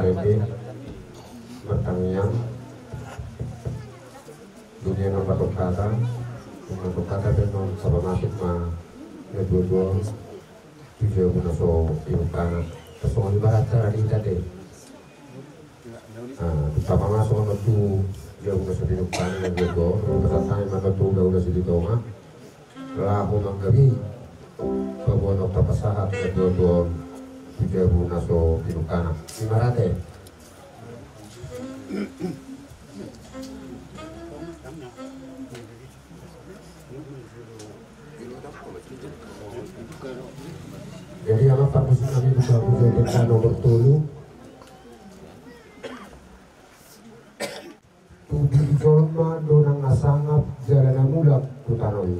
Marebe bertanya dunia nomor kata dan sama masuk mah dua tujuh menaso ilukana kesongan ibaratnya di tadi pertama masuk sama tu dia menaso ilukana dan dua kesasanya maka tu udah sedih doma lahu manggabi bahwa nokta pasahat dua tujuh menaso ilukana ibaratnya jadi apa Pak Musim kami bisa menjadikan nomor 7 tujuh jolma donang nasangap jalan mulak tutanoi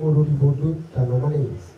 mulu dibudut dan manis.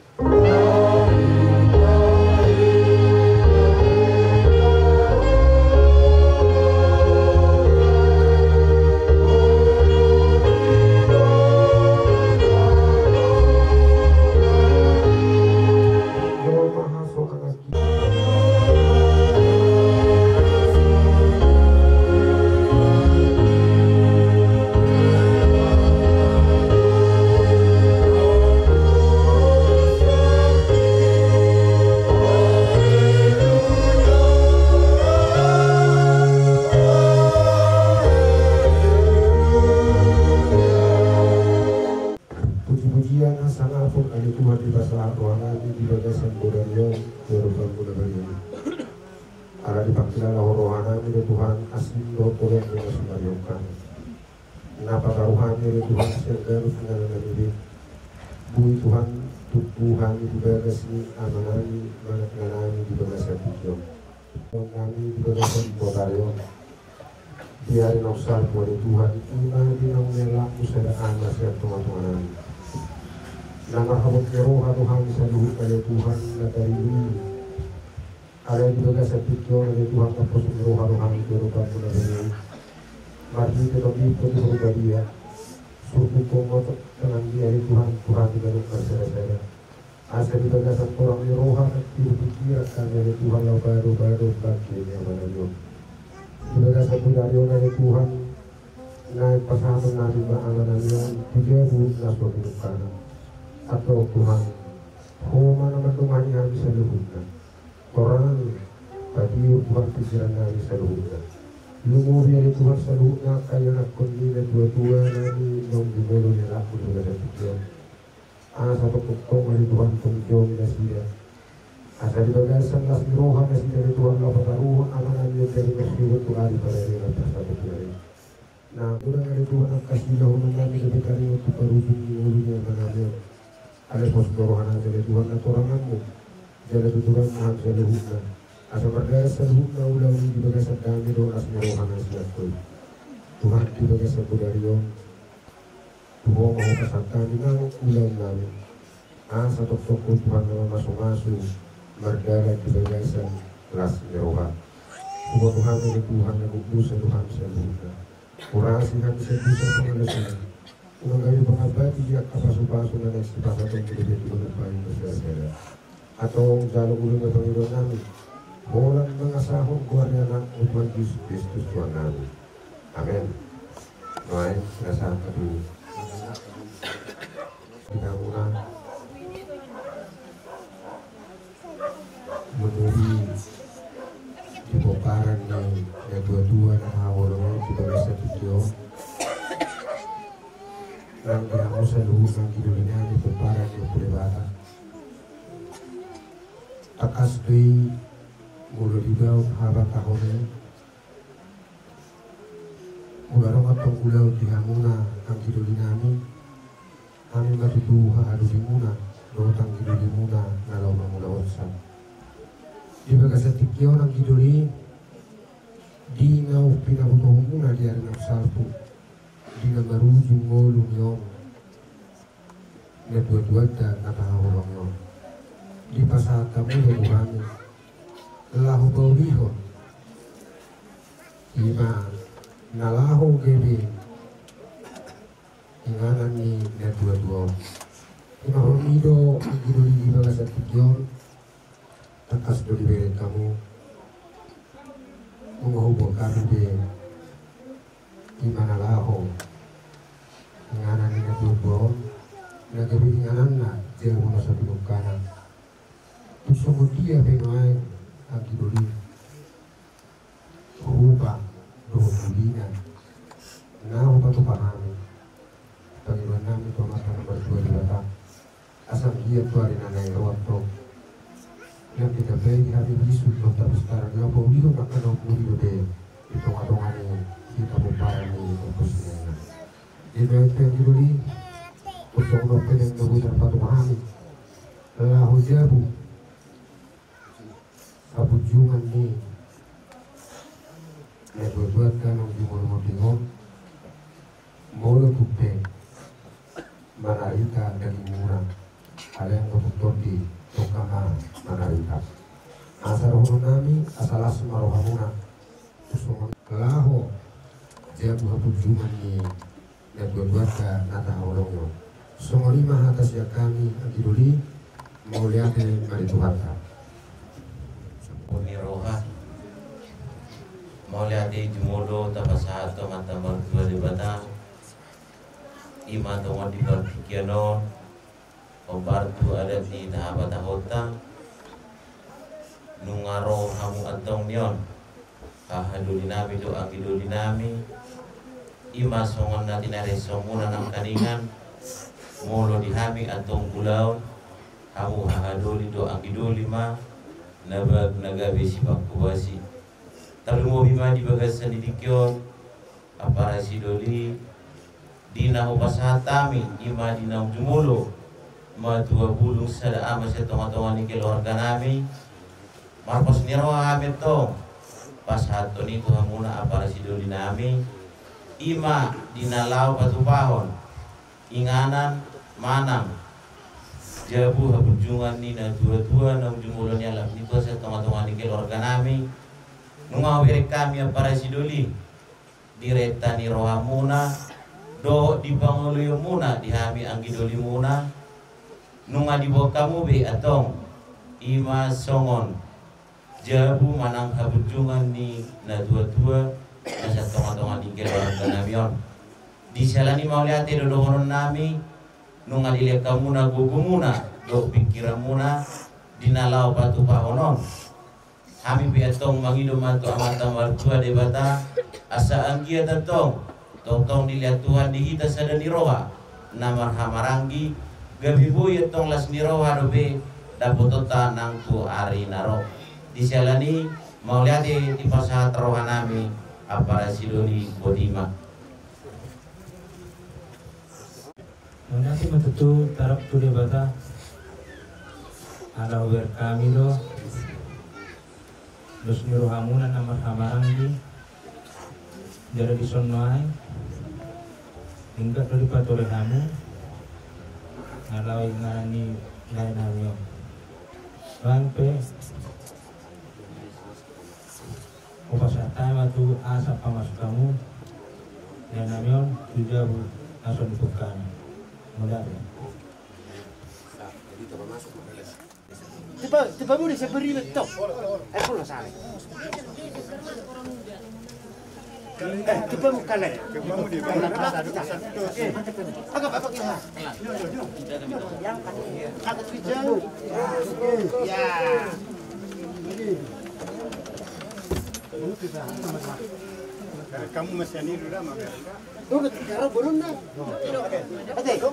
Napa karuhan dari Tuhan segar dengan diri bui Tuhan Tuhan di bagas ni amanani manaknanani di bagas hatiyo kami di bagas bodayo biarin osar kuari Tuhan ina dinang melak usada anas ya teman-teman nama habut keroha Tuhan saluh kaya Tuhan natariwi ada di bagas hatiyo dari Tuhan kapos keroha Tuhan keroha Tuhan mari kita ikut dia suku komoto dengan dia Tuhan di dalam masyarakat asal di bagasan orang rohan berpikir akan dari Tuhan yang baru bagi yang mana yo di bagasan budaya dari Tuhan naik pasangan nabi ba'amanan yang tiga bulan nasib hidup atau Tuhan mana Tuhan yang bisa luhutkan orang tadi Tuhan pikiran yang bisa luhutkan lumu biar Tuhan selalunya kaya nak kondisi dua-dua nani yang dimulai dari aku juga ada pikir satu pokok dari Tuhan penjom dan dia asal di bagasan las mirohan dari Tuhan lapat taruhan anak-anak dari masjid itu hari pada hari atas satu hari nah udah dari Tuhan kasih dahulu nani ketika ini untuk perujung ulunya mananya ada pos dorohan dari Tuhan atau oranganmu jadi Tuhan Tuhan selalunya asal berdasar hukna ulang di bagasan kami doa asmirohan asmirakul Tuhan di bagasan budarion Tuhan mau pesan kami nang ulang namin satu toko Tuhan nama masuk-masuk berdara di bagasan asmirohan Tuhan dari Tuhan yang kubusa Tuhan seluruhnya kurasi kami sebusa pengelesaan ulang kami pengabadi dia kapasu-pasu dan eksipasa atau menjadi pengepain bersera-sera atau jalur ulang ke penghidupan kami Bolang mengasahong keluarga anak Tuhan Yesus Kristus Tuhan kami. Amin. Baik, rasa kedua. Kita ulang menuri di bokaran yang dua-dua dan awalnya di bawah video. Dan kamu selalu mengkirimnya di bokaran yang berbeda. Akas di mulu dibaw haba kahone mula rongat pengulaw dihamuna ang kidulinami kami matutuha adulimuna lotang kidulimuna nalaw mamula onsan di bagasatikyo ng kiduli di ngaw pinabutohong muna di arin ang salpo di na marujung ngolong yung na dua-dua da natahawang yung di pasatamu Tuhan lahu bauliho ima nalahu gebe inganan ni na dua-dua ima homido gido di bagasa tujuan takas do diberi kamu menghubung kami de ima nalahu inganan ni na dua-dua na gebe inganan na jeng muna sa pinugkana tusong dia pengai agi doli rupa doh bulina na rupa tu pahami Panginoon namin ito mata ng berdua di bata asam dia tu hari nanay rawat to yang kita beri hari Yesus lo tapos sekarang yang pauliho makan ang puliho de ito nga ni kita buparan ni tapos niya di ba agi doli tusong no peneng nabutan patumahami lahu jabu kabujungan ni na buat kan ang dimulong molo tupe manarita dari murah kalian kebutuhan di tokama manarita asal rohon nami asal asma rohamuna usungan laho jabu kabujungan ni na buat kan nata holongo songolima atas ya kami agiduli mau lihat dari Tuhan Uniroha mau lihat di jumudo tapasahat mata berdua di bata ima tongod di berpikiano pembartu ada di tahap tahota nungaro hamu antong nion kahadu dinami doa gido dinami ima songon natin na resomuna ng kaningan molo dihami antong gulaw hamu hahadoli doa gido lima nabag nagabi si Pakubasi talumo bima di bagasan didikyon apara si doli dina upasatami ima dina jumulo madua bulung sada ama sa tonga-tonga ni keluarga nami marpos niro amin to pasato ni Tuhan muna apara si doli nami ima dina lau patupahon inganan manang jabu habujungan ni na dua-dua na jumulo ni alam nito sa tong-tong ni keluarga nami nunga wirek kami para sidoli direta ni roha muna do di pangulo muna dihami ang gidoli muna nunga di kamu be atong ima songon jabu manang habujungan ni na dua-dua na sa tong-tong ni keluarga nami yon di salani mauliate do dohonon nami nung adilek kamu na gugumuna do pikiran muna dinalau patu pahonon kami piatong mangido mantu amata martua debata asa anggia tentong tong dilihat Tuhan dihita sada niroha namar hamarangi gabi buya tong las niroha dobe dapotota nang tu ari naro disalani mau lihat di pasahat rohanami apara sidoni bodima. Nanti matutu tarap tu de bata ala uber kami lo los nirohamuna namar hamarangi jara di sonnoai hingga dari patore hamu ala ingani lain hamio bangpe upasata matu asa pamas kamu dan namion tujabu aso dibukan Tiba mo sa berilat to. Ay ko sare. Tiba mo kalay. Tiba mo di ba? Agak apa kita? Yang agak bijak. Ya. Kamu masih ni dulu mah. Dulu cara belum na. Ada ko?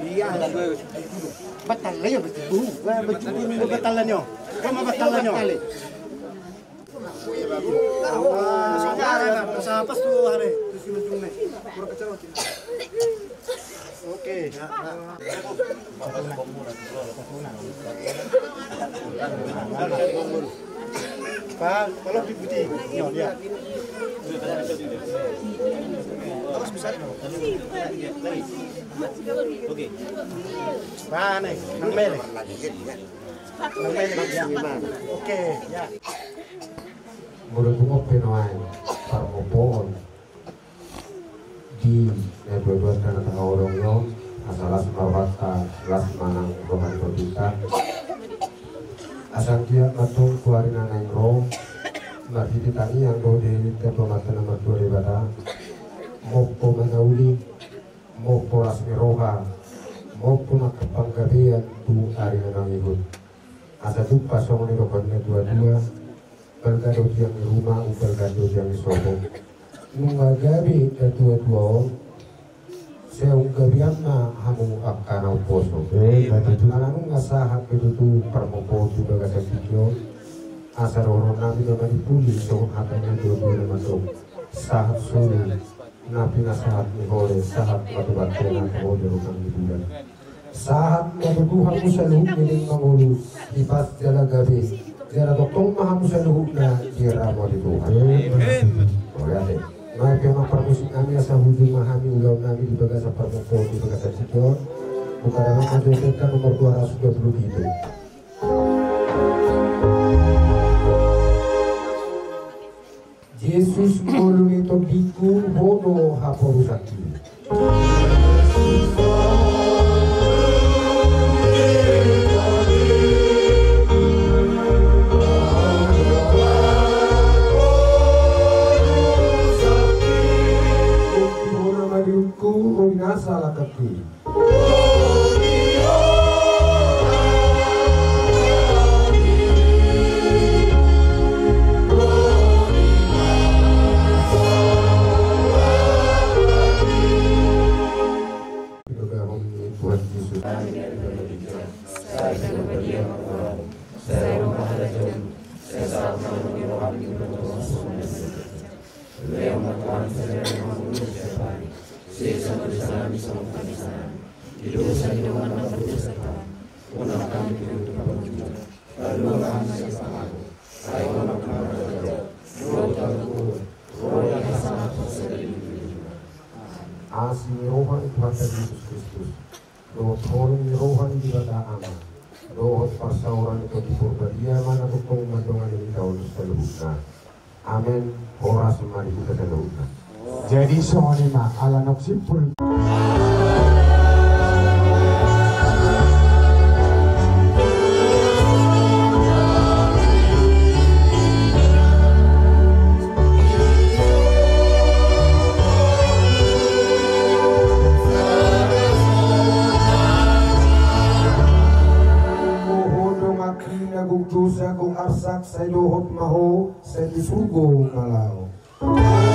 Iya. Batal ya betul. Batalan nyo. Kamu batalan nyo. Sa pas tu hari. Oke. Pak, kalau putih, nyo dia. Terus bisa lagi. Oke. Mana? Nang mele. Nang mele ya. Oke, ya. Menurut penoai parmopoon di dua-dua karena tengah orangnya asalas marwata las manang rohan berbita asang dia matung kuarin anang roh marhiti tani yang do di tempat nomor 2 debata mopo manauli mopo rasmi roha mopo makapanggabian tu ari anang ikut asa tu pasong ni rohannya dua-dua bergado yang di rumah, bergado yang di sobo. Nungagabi dua-dua, seung gabianna hamu akana uposo. Alanung ngasahat itu permopo juga kata video. Asal orang nabi nabi puli seung hatanya dua-dua masuk. Sahat suri, nabi nasahat nihore, sahat batu-batu na kode rukang di bulan. Sahat batu-batu hamu selalu miling mangulu, ipas jala gabi. Jara doktong mahamu seluruh na kira mau Tuhan. Oh ya deh. Nah memang permusik kami asal hujung mahami ulau nami di bagasa permoko di bagasa cikor. Bukan dalam menjadikan nomor 220 gitu. Yesus mulungi tobiku bodo haporusaki. Salah kaki. Asli rohani Tuhan Yesus Kristus, roh tolong rohani di bata aman, roh persauran itu di purbadiaman atau pemandangan ini tahun seluruhnya. Amin. Ora semari kita seluruhnya. Jadi soalnya ala noksipul. Dosa kong arsak sa ilohot maho sa isugo malaw. Mola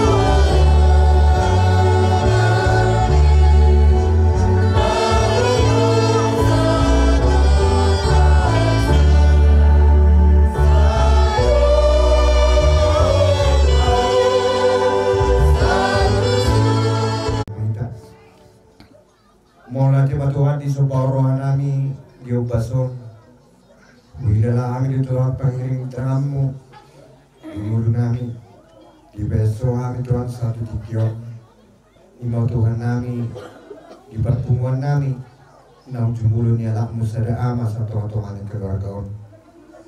ti batuhan di soborohan nami diobason. Wilala kami dito ang pangiring tanganmu Mulu nami di beso kami Tuhan satu tikyon Imaw Tuhan nami di pertemuan nami na ujumulo ni alakmu sada ama sa tuhan-tuhan ng kagaragaon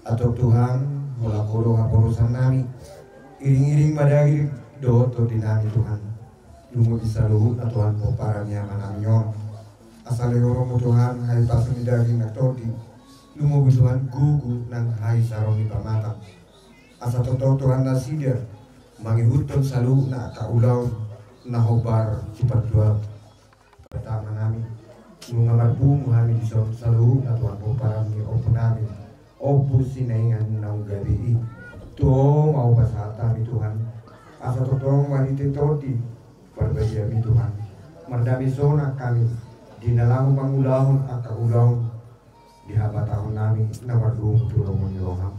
Atau Tuhan mula kulo hapurusan nami iring-iring madagir doto di nami Tuhan Lumo bisa luhut na Tuhan po para niya manamyon Asal mo Tuhan hay pasang idaging na todi Lumo Tuhan gugu nang hai saroni pamatang asa totoo Tuhan na sida mangihutong salu na kaulaw na hobar cepat dua pertama namin nung marpung kami di salu na Tuhan po parang ni opo namin opo sinaingan ng gabi to mau pasata mi Tuhan asa totoo wanita toti perbaya mi Tuhan merdami sona kami dinalang mangulahon at kaulaw di haba tahun nami nawarung tulong menyeroham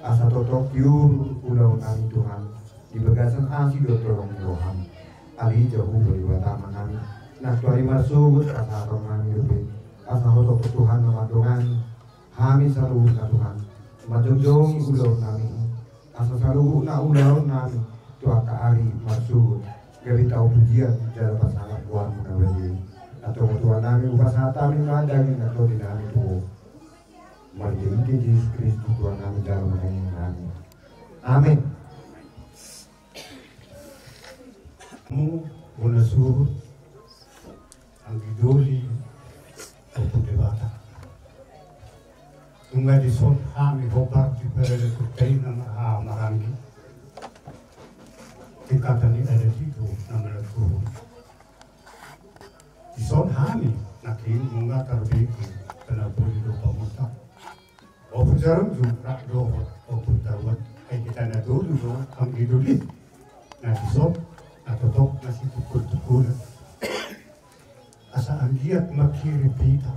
asa totok yur ulau nami Tuhan di bagasan asi do tolong menyeroham ali jauh beriwatama nami nak tuari masuk asa atong nami lebih asa hotok Tuhan memadongan hami saluh na Tuhan majong-jong ulau nami asa saluh na ulau nami tuaka ari masuk gabi tahu pujian jalan pasangan Tuhan menawari atau Tuhan kami upasata kami ngandangin atau di kami itu marjinti Yesus Kristus Tuhan kami jalan menawari kami. Amin. Mu unasuhut ang idoli o putibata. Tunga di son kami hobart di perere kutay ng marangi. Tingkatan ni ada dito na malatuhut. Di son kami nakin mga tarbiki tanapuli do pamuta. O pujaram juga dohot o putawat ay kita na do ang idoli na di son atau tok nasi tukul-tukul asa anggiat makiripita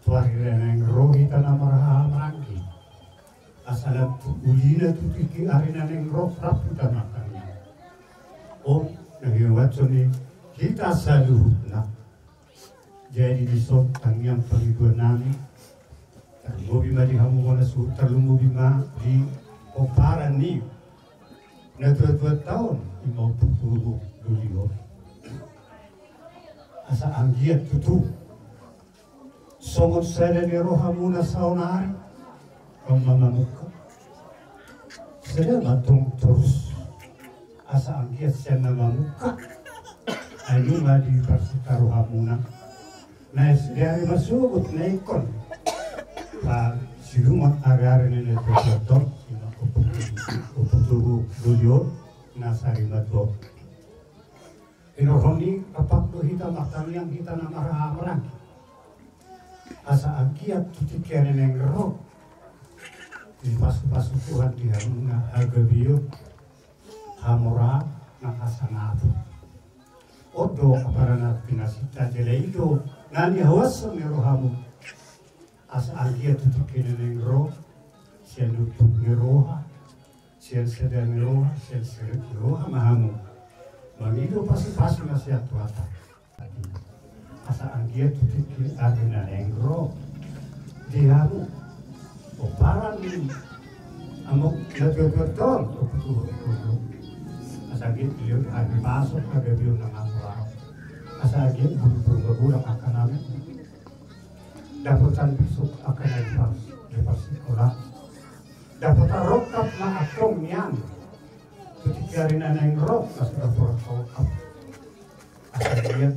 tuarira nang rohita na marahamarangki asa lang ulina tutiki arina nang roh raputa makanya o nagiwatso ni kita sa luhut na jadi disot tangyang pangiguan namin terlubi ma di hamu na su terlubi ma di oparan ni na 2 tahun mau pupuru dulu asa anggiat tutu songot sada ni rohamuna saunari mamamuka sada matung terus asa anggiat siya namamuka ayu madi parsita rohamuna na dari masugot na ikon pa silumat agari ni neto uputuru dulu nasari mato inohoni kapak do hita makamiang hita na marahamarang asa agiat tutikian neng roh di pasu-pasu Tuhan di hamuna agabiyo hamora nakasangatu odo aparana pinasita deleido nani hawasam rohamu asa agiat tutikian neng roh siya nutuk ni roha siya sedang roha, siya seret roha mahamu. Mangido pasi-pasi na siya tuata. Asa anggiat tutikil agina nengro. Dihamu. O parang ni amok nagagagton. O putuho. Asa anggiat beliau agipasok kagabiyo ng amurao. Asa anggiat bulu-bulu akan namin. Dapat bisok akan naipas. Lepas sekolah. Dapat rokap na atong yan. Tutikarin na ng rok na sa rokap. Asal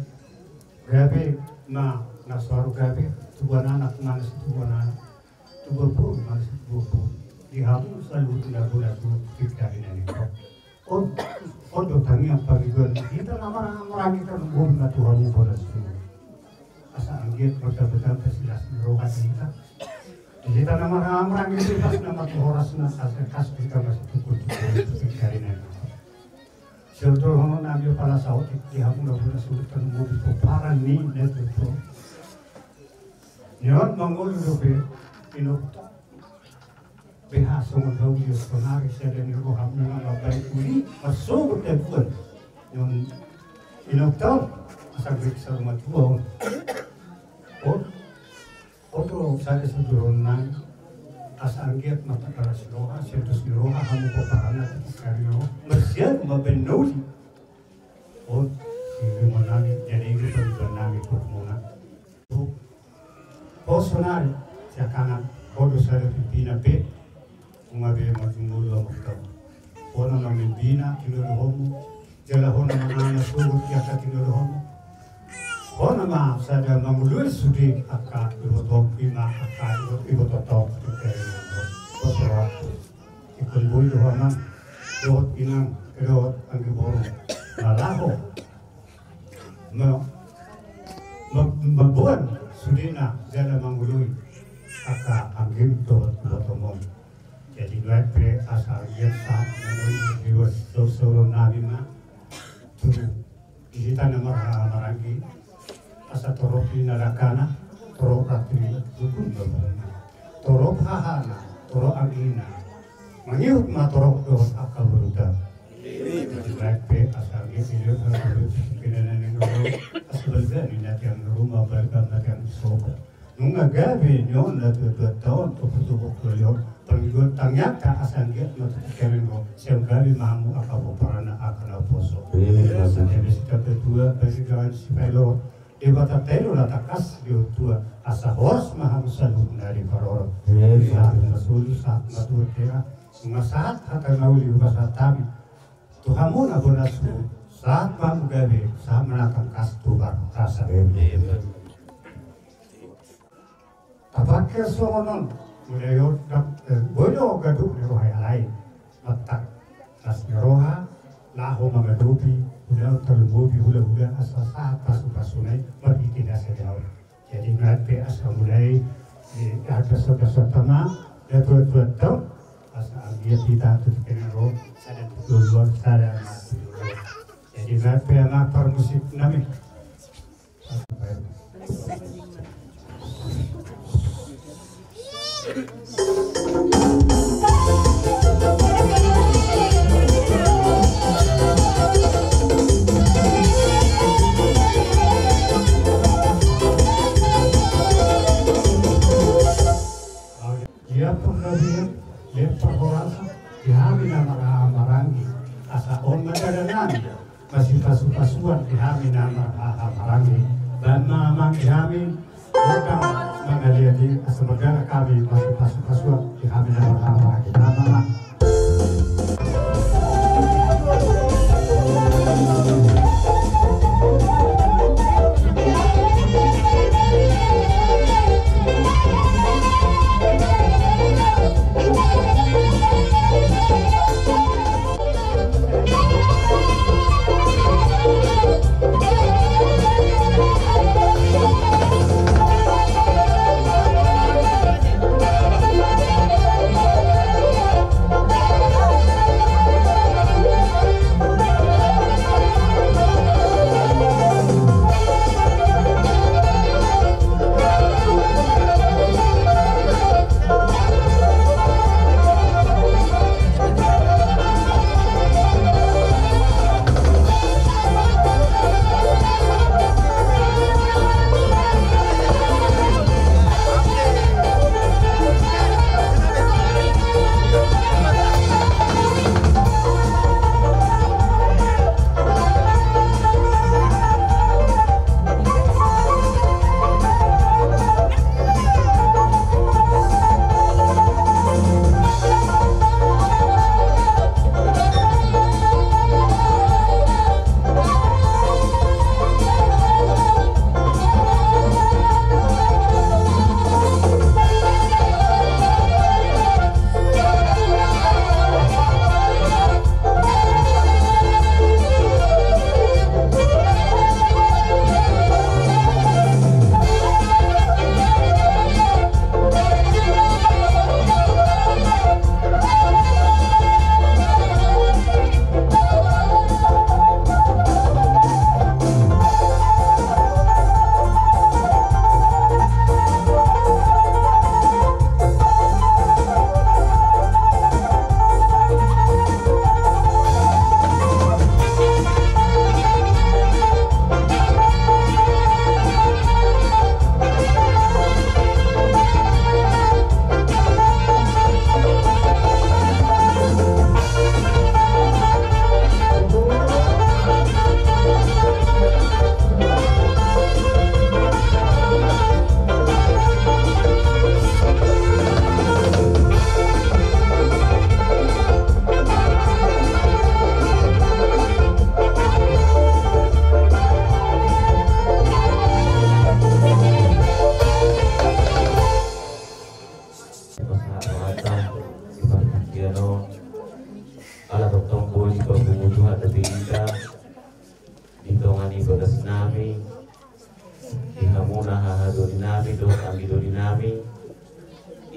grabe na naswaro grabe. Tubuan anak mana sa tubuan anak. Tubuan po, mana sa tubuan po. Dihapon sa luto na gula sa tutikarin na ng rok. Odo tangi ang pagiguan. Kita na marami ka ng buong na Tuhan mo bolas po. Asa anggit magdabagan ka sila sa rokat kita. Kita na marami pas na matuhoras na sa kaspi ka mas tukul-tukul tutikarin na ng rok. Siyempre hono namin pala sa otik. Dihapon na po na sulit ka ng bubi po para ni neto po. Ngayon, mangulo dobe, inokta. Behasong ang daw Diyos, kunari siya din yung roham na mabay uli, masugot na buwan. Yung inokta, masagrit sa rumatuwa. Oto, sada sa duron na, asa anggiat matakara si roha, siyempre si roha, hamu po parang natin kari roha. Masyan, mabenoli. O, hindi mo namin, yan yung pagkakas namin po muna. Sonari, siya kanan, kodo sa Pilipinas pe, kung abe matumulo ang magtaw. Kona mamibina, kinuruhon mo, jala hona mga nasugot yata kinuruhon mo. Kona ma, sada mamuluy sudi, aka, ibotok, ima, aka, ibototok, tukere mo. Kosora, ikunbuy dohaman, dohot inang, dohot ang giboro. Malaho, mabuan, sudina jala mangului aka anggim dohot botomon. Jadi dua pre asal dia saat menului diwas sosoro nabi ma tu kita nama marangi asa toropi narakana torok ratri dukun babana torok hahana torok angina mangiut ma torok dohot aka beruda. Jadi dua pre asal dia video harus pindahan yang asal belga ni nanti yang rumah belga nanti yang sobat nunga gabi nyon la tu tahun tu yo panggon tangyak ta asan ge no keren go sem gabi mamu akabo parana akana poso sa debes ta tua basigan sipelo di bata telo la takas yo tua asa hors mahamu salu dari paroro ya masulu sa matu tera masahat hata nauli bahasa tabi tuhamu na bonasu saat mamu gabi sa menakam kas tu bar rasa apakah sonon mulai bodoh gaduh di roha yang lain letak nas roha naho mamadupi udah terlubi hula asal saat pasu-pasunai berhenti dasar jauh jadi nanti asal mulai ada sesuatu tanah dan tuan tahu asal dia tidak tutup roh sadar luar sadar mati jadi nanti anak permusik nami dia penggabian dia perhorasa dihami nama marangi asa on madadanan masih pasu-pasuan dihami nama marangi dan mamang dihami bukan mengalihati asa negara kami masih pasu-pasuan dihami nama marangi nama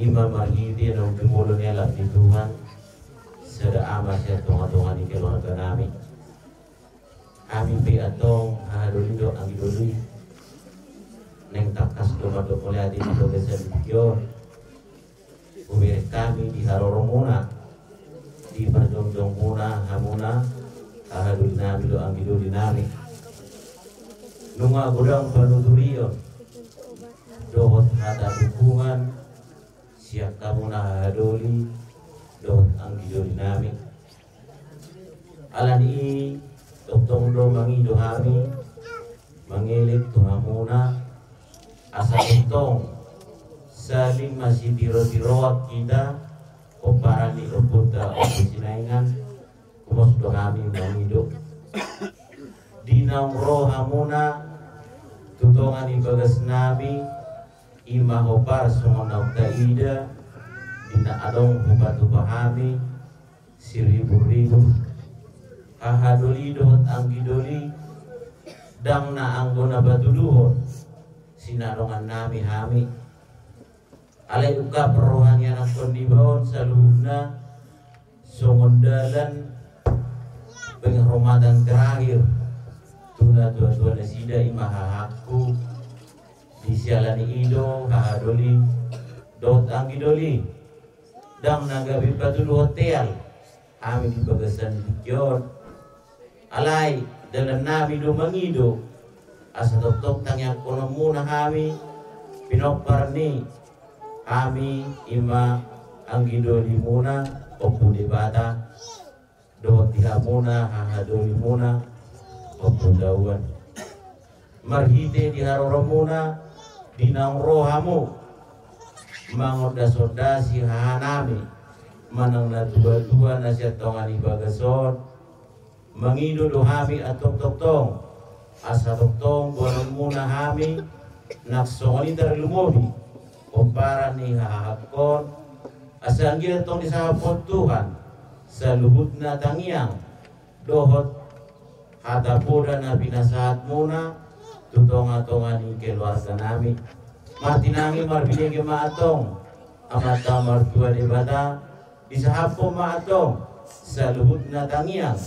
Imam Mahidi nung tumulo niya lang ni Tuhan sada ama siya tunga-tunga ni keluarga nami kami pi atong hahadulido ang idului neng takas lumado mulai di desa Bukyo ubirek kami di haroro muna di perjong-jong muna hamuna hahaduli nami do ang iduli nami nunga gudang panuturiyon dohot hata dukungan siap kamu nahadoli dohot anggidoli nami alani doktong do mangido hami mangilit tuhamuna asa doktong saling masih biro-biroat kita komparani oputa opusinaingan kumos do kami mangido dinang rohamuna tutongan ibagas nabi imah opar sumanaw taida dina adong hubatu pahami siribu-ribu kahadoli dohot anggidoli dang na anggona batuduhon sinalongan nami hami alay uka perrohanian ang kondibawon sa luhuna songondalan penghormatan terakhir tuna tua-tua nasida imahahaku di sialani ido kahadoli dohot anggidoli dang nagabi patudu hotel kami di bagasan bukyon alay dalam nabi do mangido asa tok tangyak kono muna kami pinopar ni kami ima anggidoli muna opu debata dohot tiha muna hahadoli muna opu dauan marhite di haroro muna dinang rohamu mangoda-soda si hahanami manang na dua-dua na siya tongan ibagason mangido do hami at tok-tok-tong asa tok-tong buwan muna hami naksongani dari lumobi kumpara ni hahakon asa ang ginatong disahapon Tuhan sa lubut na tangiang dohot hatapuda na pinasahat muna tutonga-tonga ni keluarga nami matinangi marbinigi maatong amata martua di bata disahapon maatong sa lubut na tangiang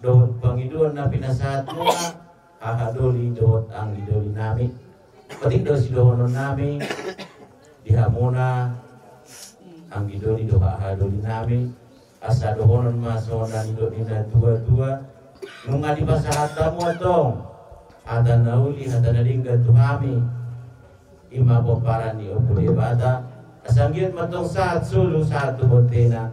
dohot pangiduan na pinasahat muna hahadoli dohot ang idoli nami patik do si dohonon nami diha muna ang idoli do hahadoli nami asa dohonon masona nido nina dua-dua nung adi pasahata mo atong ada nauli hata nalinggan tuhami ima poparan ni opo debata asanggiat matong saat sulu saat tubontena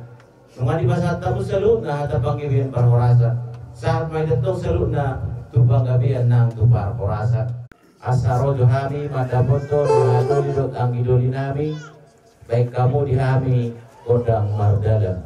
nung adi pasahata mo sa loob na hata panggibian parhorasa saat may datong sa loob na tupang gabian ng tupar porasa asa rojo hami madaboto mahadoli dot ang idoli nami baik kamu di hami kodang mardalam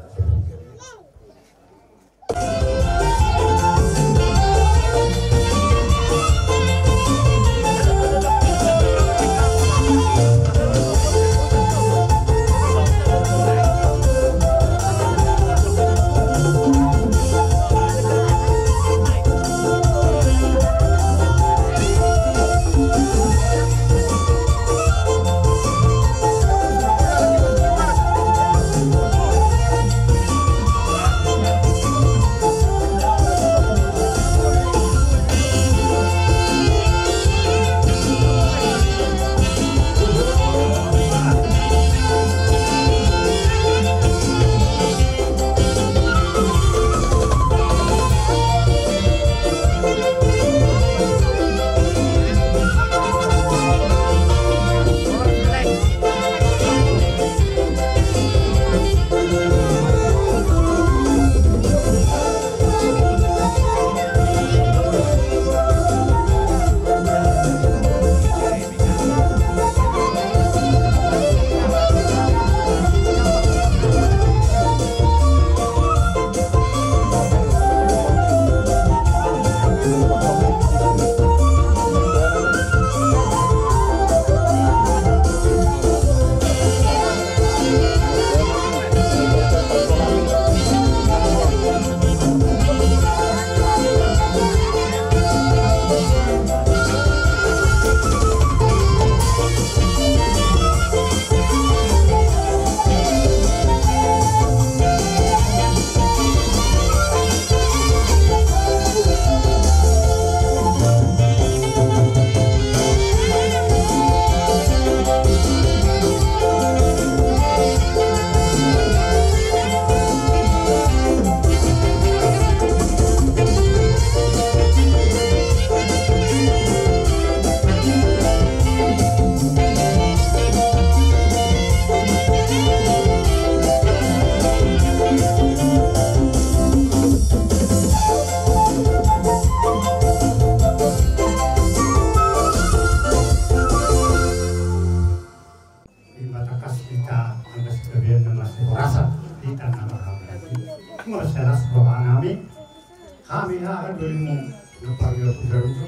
kami dulu mo napanggil ko sa ito.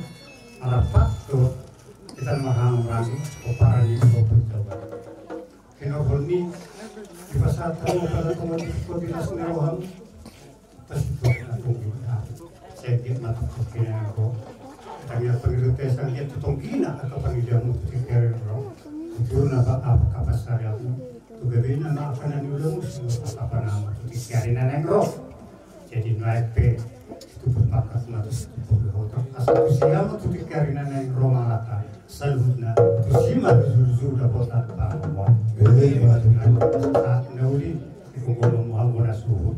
Arapat to kita mahamrani o para ni ko pagtawa. Kinahuli di pasata mo pala tumatik ko dinasnerohan. Pasito na kung gina. Segit matutukin ko. Kami ang paglutesan niya tutong gina at kapangilya mo tutikere ro. Ito na ba kapasarya mo? Tugawin na makakanan ulo mo sa kapanama tutikere na ro. Jadi naik pe itu berbakat matus berhotok asal usia itu dikarinan yang romalata salutna itu sima zulu dapat apa ini saat nauli dikumpul muhammadar suhu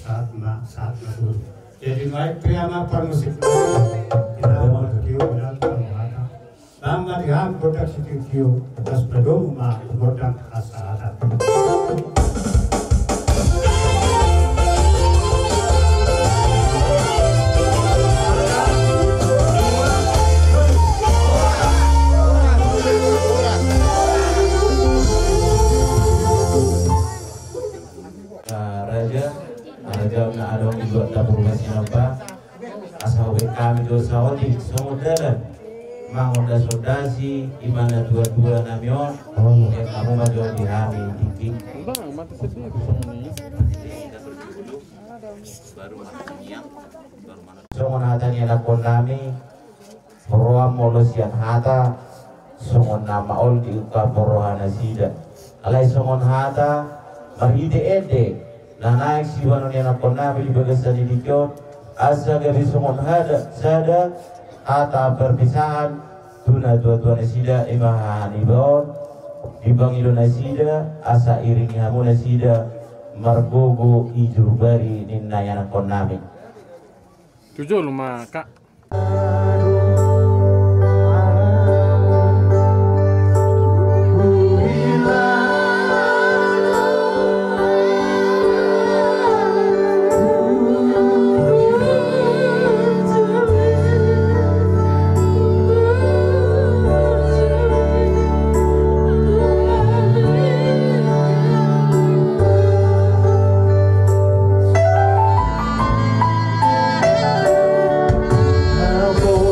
saat nasul jadi naik pe ama musik kita mau kio benar pemata lama diham produk situ kio das bedom ma produk asal Raja na adong ibu dapur apa asal kami dosa odi semudalan mangoda sodasi imana dua-dua namion yang kamu maju di hari tinggi songon hatanya lakon kami roam molosian hata songon nama ol di uka porohana sida alai songon hata maride ede na naik siwano ni nakon namin ibagasal ni Dikyo asa gabi songon hada sada hata perpisahan tuna dua-dua nasida imahan ibon ibang ilo nasida asa iringi hamu nasida margogo ijur bari ninna yang nakon namin tujuh luma kak Aku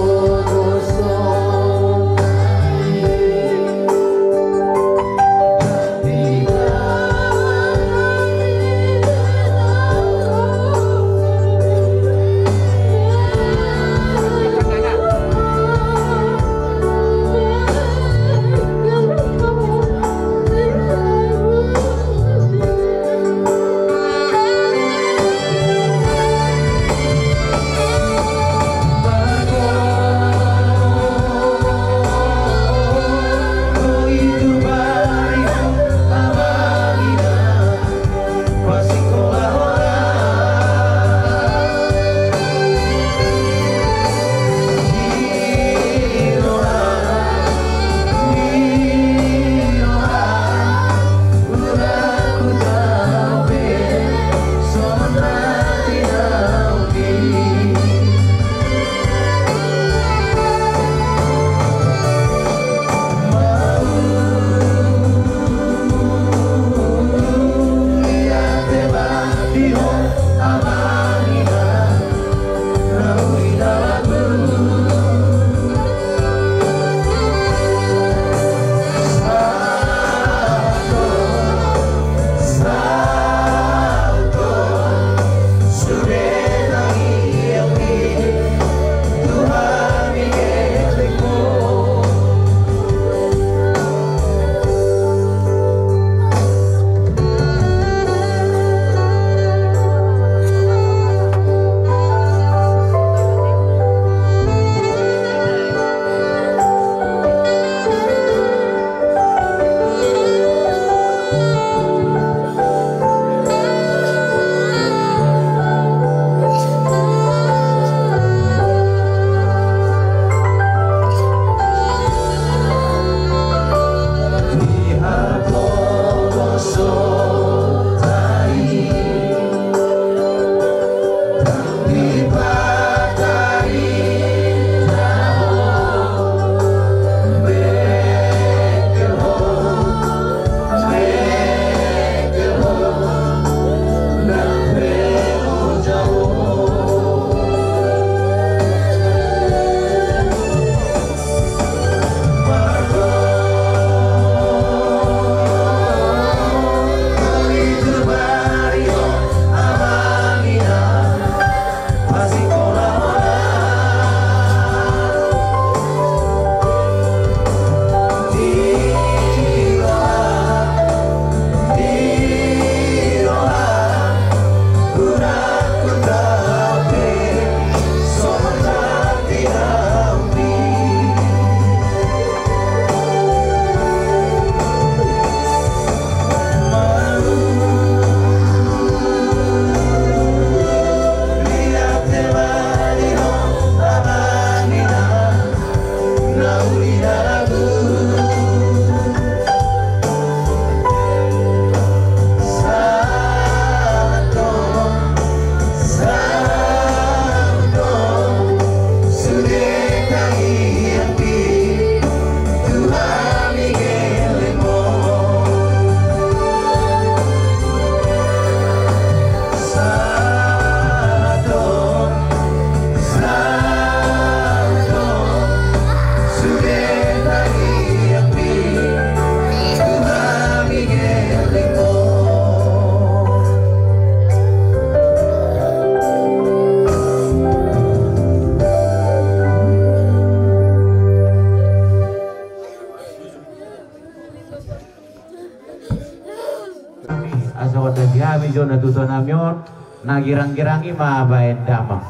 jo na tuto namyon nagirang-girangi mabayan damang.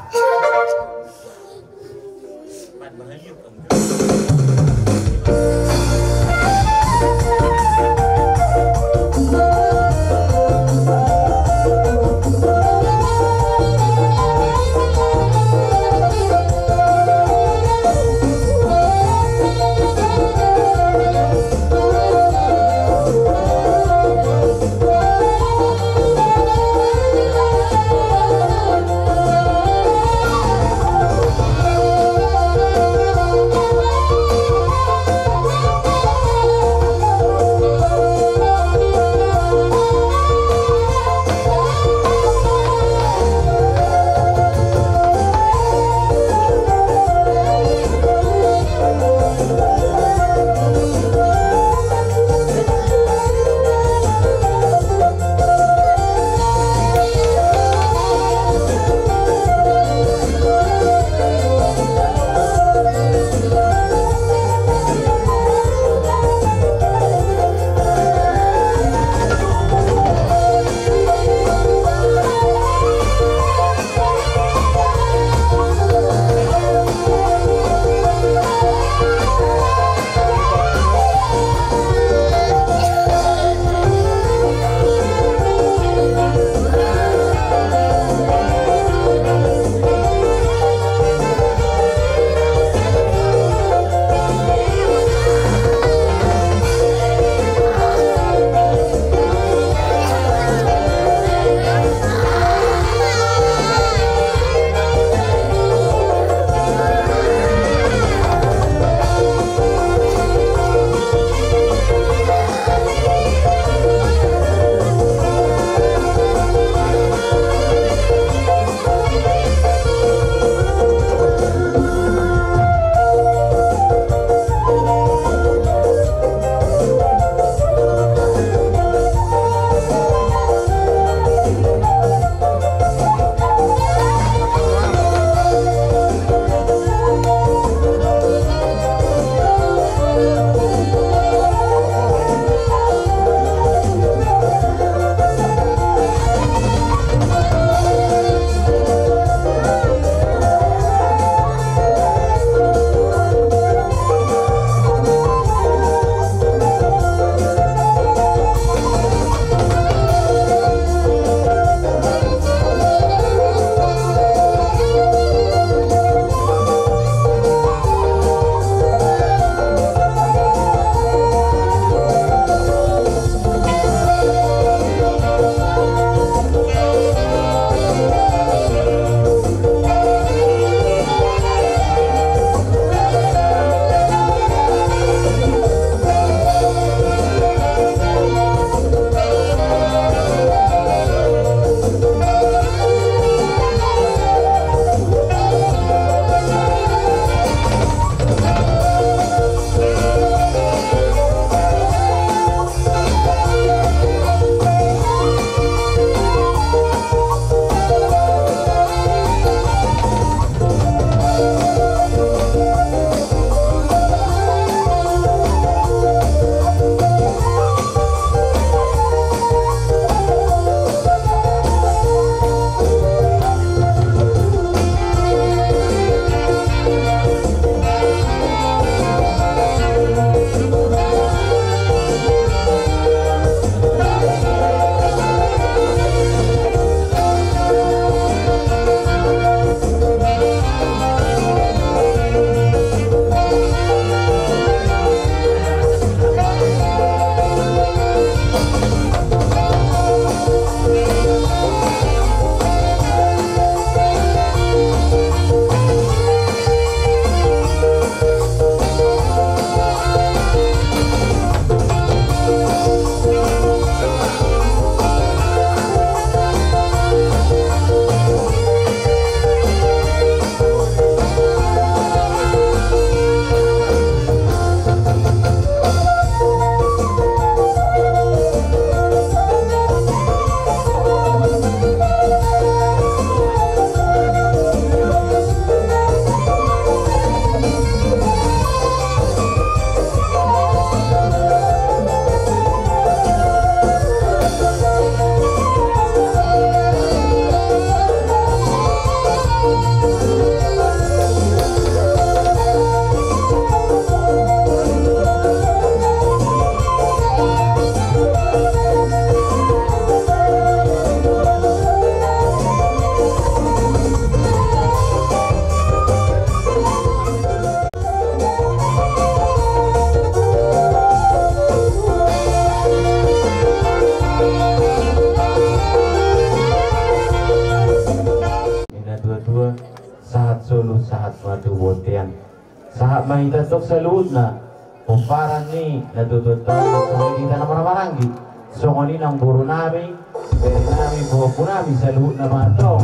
untuk seluutna kumparan ni natututong kita naman maranggi songoni ng buro nami dari nami buho nami seluut na matong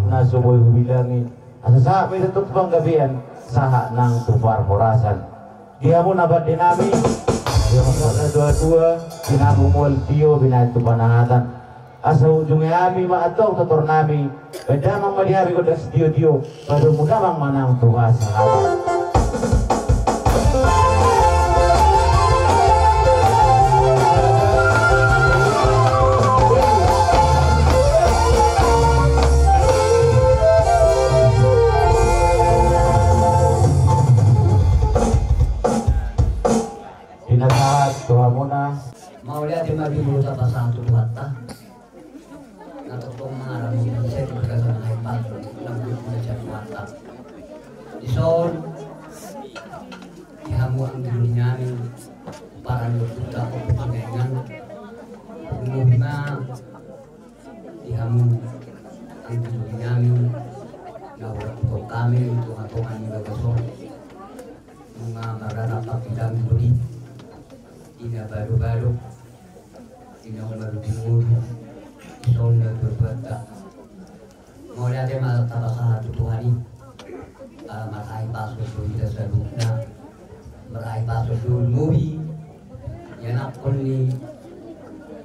nasuboy hubilangin asa sa may tutup bang gabian saha ng tupar horasan dia mo nabat din nami dia na dua-dua pinabumol tiyo binatu panangatan asa ujungnya kami maatong tutur nami pedamang malihabi ko das diyo pada muda bang manang tuha sahabat Tuhan muna mau lihat yang maju dulu apa satu watta atau pengarang saya berkata hebat lalu belajar watta di son dihamuan dulu nyami para lukuta pengengan umumnya dihamu dulu nyami nawar untuk kami untuk aturan juga besok mengamarkan apa bidang dulu ina baru-baru ina baru timur isona berbata mau lihat dia malah tabakah tutuhani meraih pasal dulu kita sadukna meraih pasal dulu mubi yang apa ni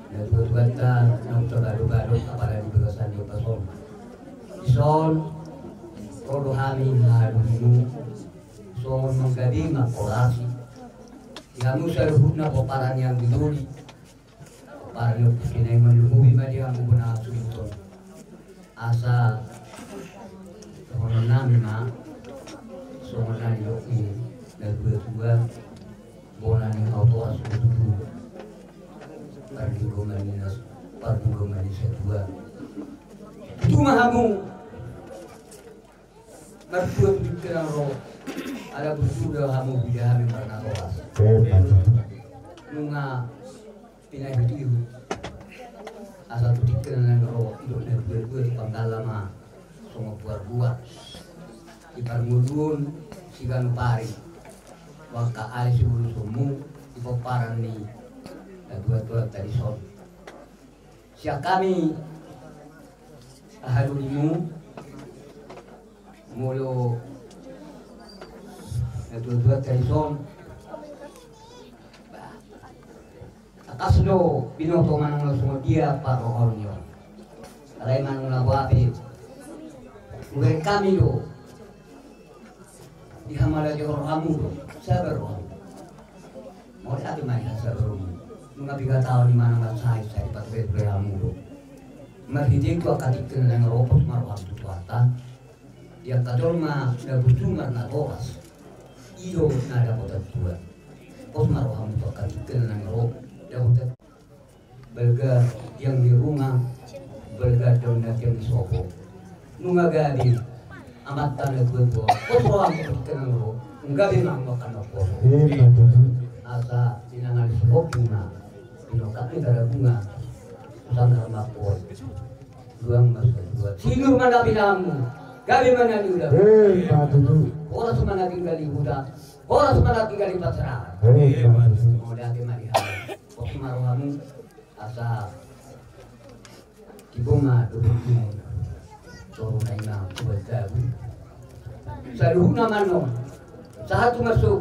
dan berbata nak baru-baru kepada di bagasan di pasal ison kodohami halumu son menggadi makorasi kamu seruhna peparan yang diduri peparan yang kini melumui media menggunakan sulit asa konon nama soalnya yoki dan berdua bola yang auto asuh pergi gomani sedua itu mahamu mertua pikiran roh ada bersudah kamu bidah karena koas nunga pinai itu asal tu dikenal roh itu dan berdua di pangkalama semua buat di parmudun sigan pari waka ali sebelum semu di peparan ni dua tadi son siap kami ahadulimu mulu dua tadi son atas do binoto manang semua dia pak rohonyo alai manang lawapi gue kami do di hamala di rohamu sabar roh mau lihat mai sabar nunga biga tahu di mana nggak saya dapat beramu do marhijing tu akan dikenal dengan ropos marwah tu tuata dia kadol ma da bujumar na toras iyo nada botat tua pos marwah tu akan dikenal dengan ropos dia botat belga yang di rumah belga donat yang di sopo nunga gadi amat tanah tua pos roham tu dikenal ropos enggak memang makan apa asa dinangan sopuna binokatnya darah bunga usang makpor luang masuk dua sinur mana binamu gali mana di udah orang semana tinggal di udah orang semana tinggal di pasar mau lihat di mana waktu maruhamu asa kiboma dulu turun naina buat gabu saruhuna mano satu masuk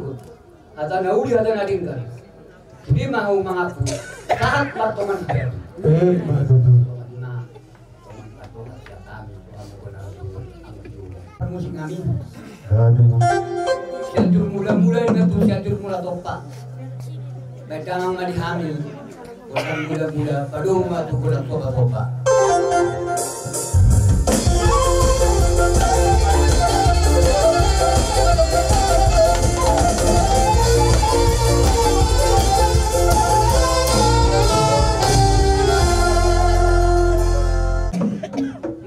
ada nauli ada nadingkan jadi mau mengaku saat pertemuan dia musik kami syadur mula-mula itu syadur mula topak bedang mali hamil orang mula-mula padu matu kurang topak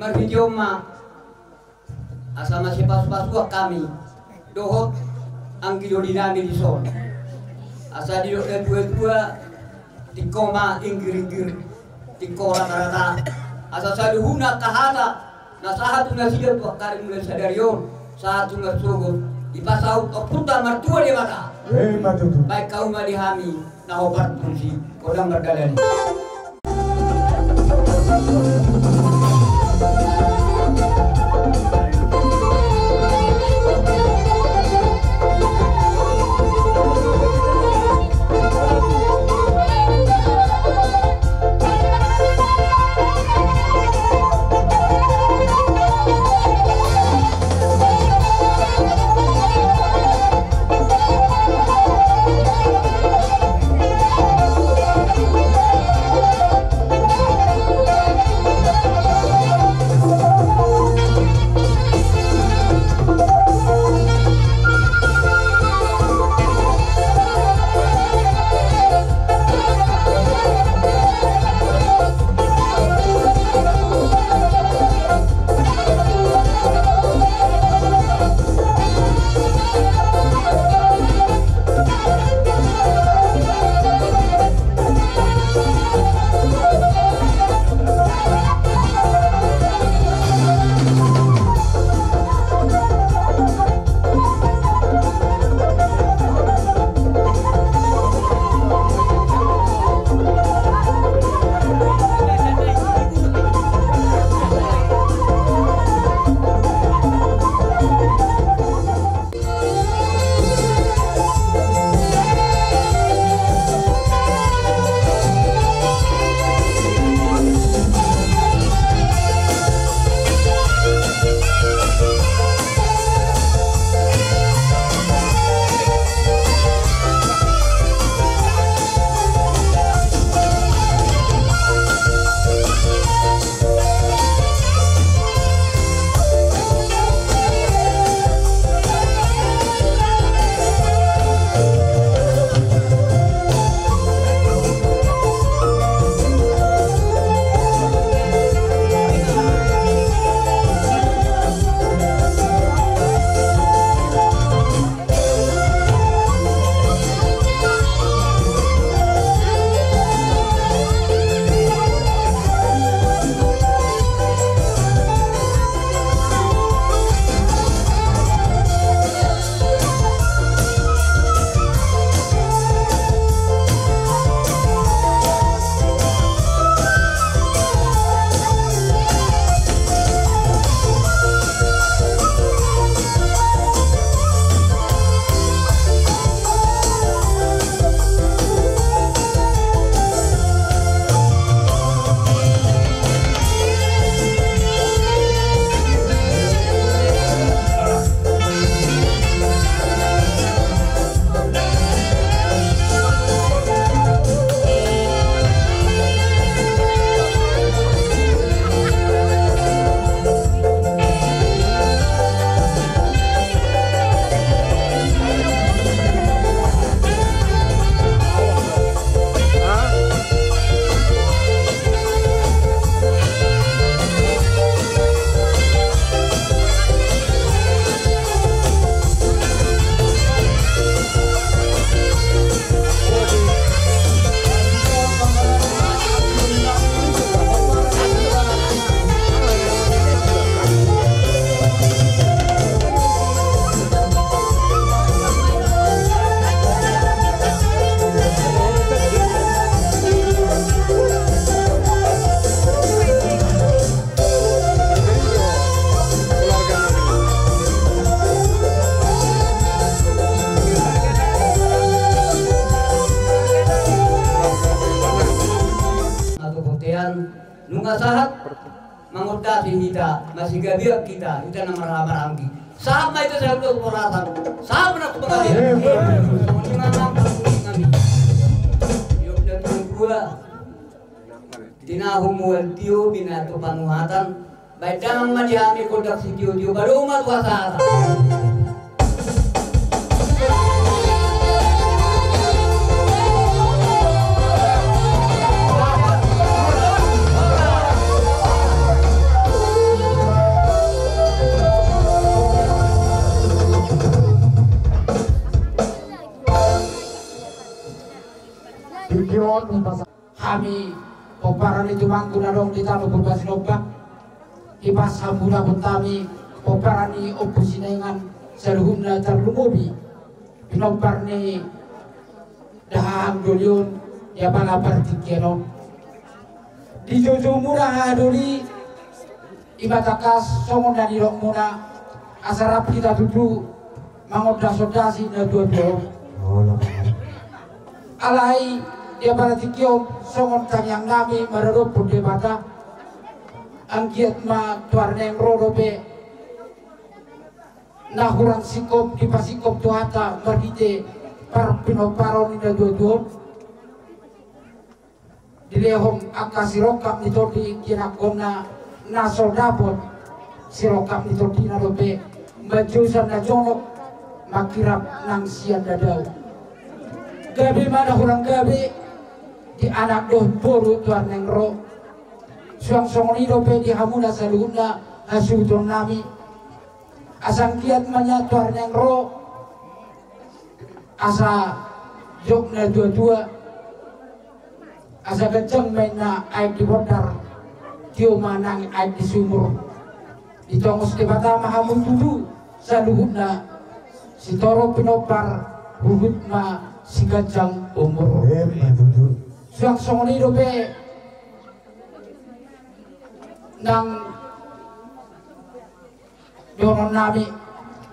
marhijoma asama si pas-pasua kami dohot ang dinami di son asa di dua tikoma inggir-inggir tikora rata asa saluhuna kahata na sahatu na siya tu akarin mula sa daryon sahatu na sugot Ipasaut oputa martua dia mata. Matutu. Baik kau malihami na obat fungsi kodang bergadani. Nunga sahat mangutasi kita masih gabiak kita na marami sama itu saya udah perasaan sama nak pengalir kami yuk dan gua tinahum wal tiu binato panuhatan baik dalam majami kodak si tiu baru umat wasata. Kami poparan itu mangku nadong di tamu berbasi lobak ipas hambuna buntami poparan i opusinengan saluhuna terlumubi pinompar ni dahang dolion ya bala partikeno di jojo muna adoli ibatakas songon dan irok muna asarap kita duduk mangodasodasi na dua-dua alai dia partikio songon tanyang nami mararop debata anggiat ma tuarneng rodobe nahurang sikop di pasikop tuata marhite par pinoparon ina dua-dua dilehong aka sirokap nito di kinakona naso dapot sirokap nito di narobe majusan na jonok makirap nang sian dadau gabi mana hurang gabi di anak doh boru tuarneng ro suang songoni dope di hamuna saluhuna hasudon nami asang kiat menyatuar yang ro asa jokna dua-dua asa kenceng main na air di bodar tio manang air di sumur ditongos ke bata mahamun tudu saluhuna si toro pinopar hubut ma si gajang umur suang songoni dope nang donon nami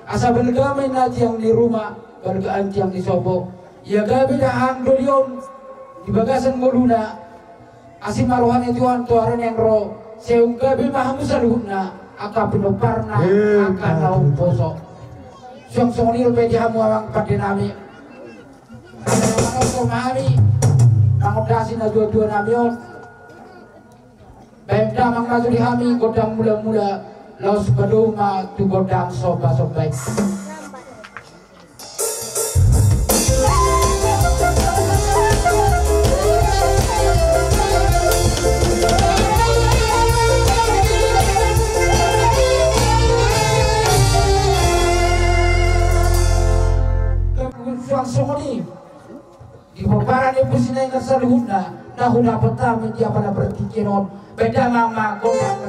asa belgamay na tiyang di rumah belgaan tiyang di sobo ya gabi dahang dolion di bagasan moluna asin maruhan ituan tuaran yang ro seung gabi mahamu saluhna aka pinoparna aka naung poso suang songonil pe dihamu awang pade nami manong ko mahami mangodasin na dua-dua namion baik damang maju di hami godang mula-mula laus beduma tu godang soba-sobai suang songoni di bobaran ibu sinay kasaluhuna nahuna petami dia pada bertikiron beda mama godang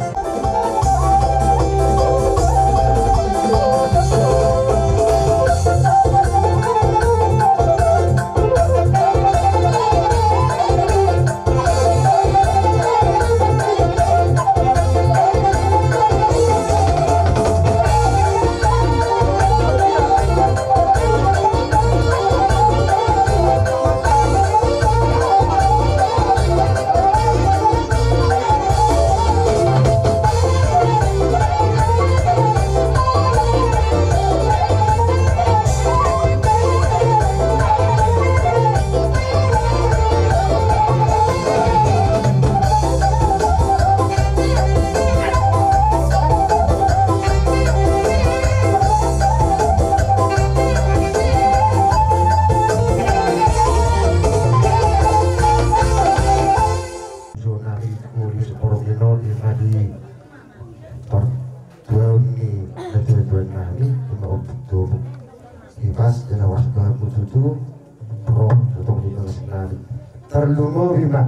terlumo bima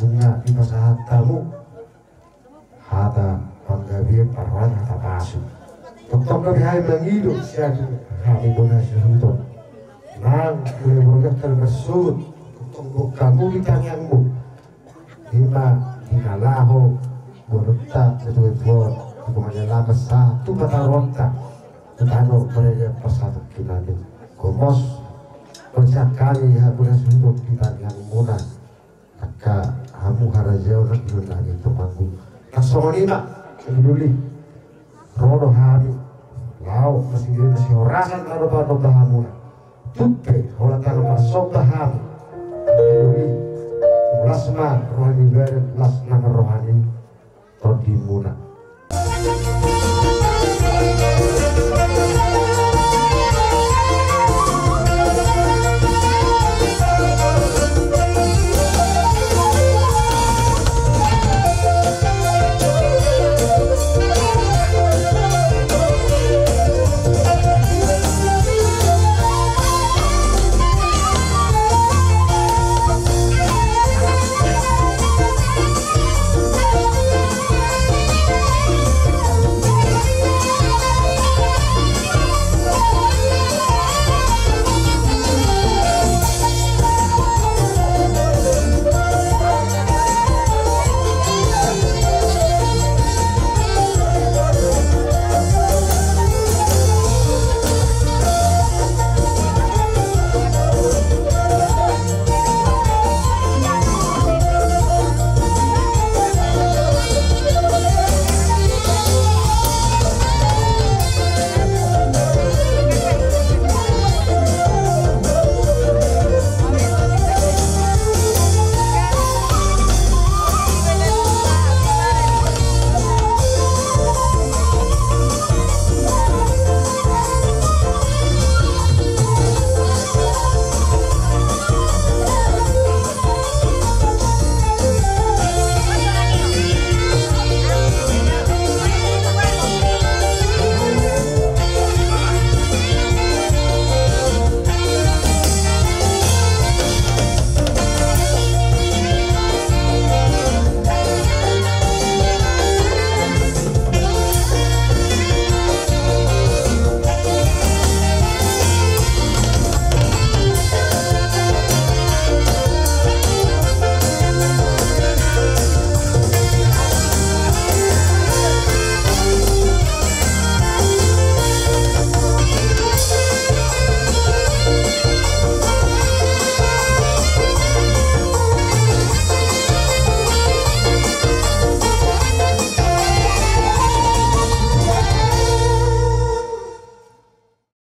dunia bima sahat tamu hata panggabi parwan hata pasu tok nabi hai mengidu siang kami bonasi untuk nang boleh bergerak termasuk tok kamu di tanganmu bima dinalaho berta betul-betul hukumannya lama satu kata ronta tentang mereka persatu kita ini komos banyak kali ya boleh hidup kita yang mudah maka kamu harus jauh lebih lagi terpanggung kasonina peduli rodo hari lau masih dia masih orasan kalau pada bahamu tupe orang kalau masuk bahamu peduli ulasma rohani beri ulasna rohani todi muna